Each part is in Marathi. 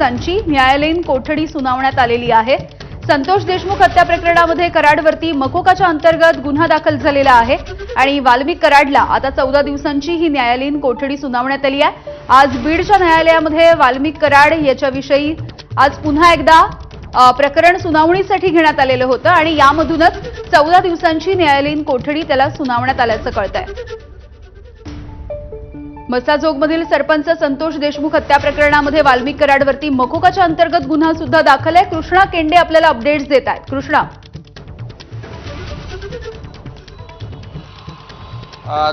त्यांची न्यायालयीन कोठडी सुनावण्यात आलेली आहे। संतोष देशमुख हत्या प्रकरणामध्ये कराडवरती मकोकाच्या अंतर्गत गुन्हा दाखल झालेला आहे आणि वाल्मिक कराडला आता 14 दिवसांची ही न्यायालयीन कोठडी सुनावण्यात आली आहे। आज बीडच्या न्यायालयामध्ये वाल्मिक कराड याच्याविषयी आज पुन्हा एकदा प्रकरण सुनावणीसाठी घेण्यात आलेलं होतं आणि यामधूनच 14 दिवसांची न्यायालयीन कोठडी त्याला सुनावण्यात आल्याचं कळतंय। मसाजोगमधील सरपंच संतोष देशमुख हत्या प्रकरणामध्ये वाल्मिक कराडवरती मकोकाच्या अंतर्गत गुन्हा सुद्धा दाखल आहे। कृष्णा केंडे आपल्याला अपडेट्स देत आहेत। कृष्णा,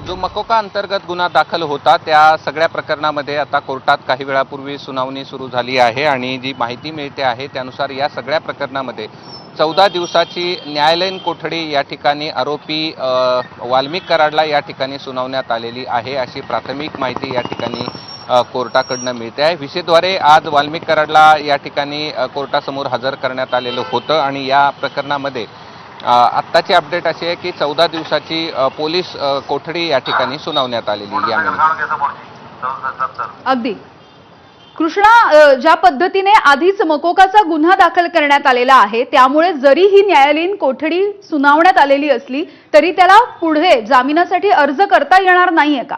जो मकोका अंतर्गत गुन्हा दाखल होता त्या सगळ्या प्रकरणामध्ये आता कोर्टात काही वेळापूर्वी सुनावणी सुरू झाली आहे आणि जी माहिती मिळते आहे त्यानुसार या सगळ्या प्रकरणामध्ये 14 दिवसाची न्यायालयीन कोठडी या ठिकाणी आरोपी वाल्मिक कराडला या ठिकाणी सुनावण्यात आलेली आहे अशी प्राथमिक माहिती या ठिकाणी कोर्टाकडनं मिळते आहे। व्हीसीद्वारे आज वाल्मिक कराडला या ठिकाणी कोर्टासमोर हजर करण्यात आलेलं होतं आणि या प्रकरणामध्ये आत्ताची अपडेट अशी आहे की 14 दिवसाची पोलीस कोठडी या ठिकाणी सुनावण्यात आलेली अगदी कृष्णा, ज्या पद्धतीने आधीच मकोकाचा गुन्हा दाखल करण्यात आलेला आहे त्यामुळे जरी ही न्यायालयीन कोठडी सुनावण्यात आलेली असली तरी त्याला पुढे जामिनासाठी अर्ज करता येणार नाहीये का?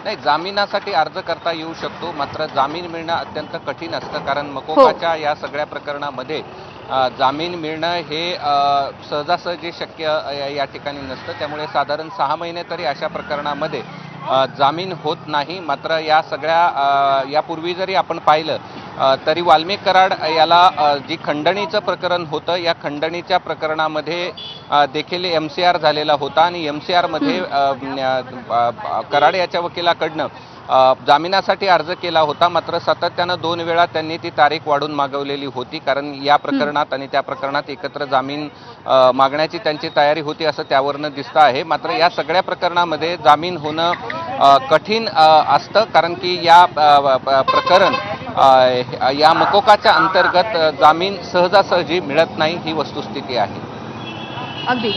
नाही, जामिनासाठी अर्ज करता येऊ शकतो, मात्र जामीन मिळणं अत्यंत कठीण असतं कारण मकोकाच्या या सगळ्या प्रकरणामध्ये जामीन मिळणं हे सहजासहजी शक्य या ठिकाणी नसतं। त्यामुळे साधारण 6 महिने तरी अशा प्रकरणामध्ये जामीन होत नाही। मात्र या सगळ्या यापूर्वी जरी आपण पाहिलं तरी वाल्मिक कराड याला जी खंडणीचं प्रकरण होतं या खंडणीच्या प्रकरणामध्ये देखील MCR झालेला होता आणि MCR मध्ये कराड याच्या वकिलाकडनं जामिनासाठी अर्ज केला होता, मात्र सातत्यानं 2 वेळा त्यांनी ती तारीख वाढून मागवलेली होती कारण या प्रकरणात आणि त्या प्रकरणात एकत्र जामीन मागण्याची त्यांची तयारी होती असं त्यावरनं दिसतं आहे। मात्र या सगळ्या प्रकरणामध्ये जामीन होणं कठीण असतं कारण की या प्रकरण या मकोकाच्या अंतर्गत जामीन सहजासहजी मिळत नाही ही वस्तुस्थिती आहे। अगदी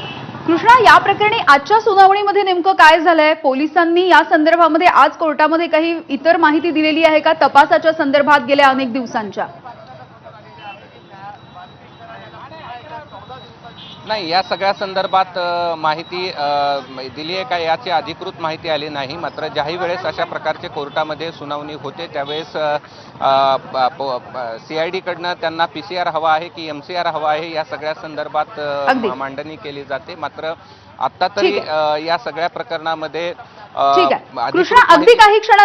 कृष्णा, या प्रकरणी आजच्या सुनावणीमध्ये नेमकं काय झालंय? पोलिसांनी या संदर्भामध्ये आज कोर्टामध्ये काही इतर माहिती दिलेली आहे का तपासाच्या संदर्भात गेल्या अनेक दिवसांच्या? नाही, या सगळ्या संदर्भात माहिती दिली आहे का याची अधिकृत माहिती आली नाही। मात्र ज्याही वेळेस अशा प्रकारचे कोर्टामध्ये सुनावणी होते त्यावेळेस CID कडनं त्यांना PCR हवा आहे की MCR हवा आहे या सगळ्या संदर्भात मांडणी केली जाते। मात्र आता तरी या सगळ्या प्रकरणामध्ये कृष्णा, अगदी काही क्षणात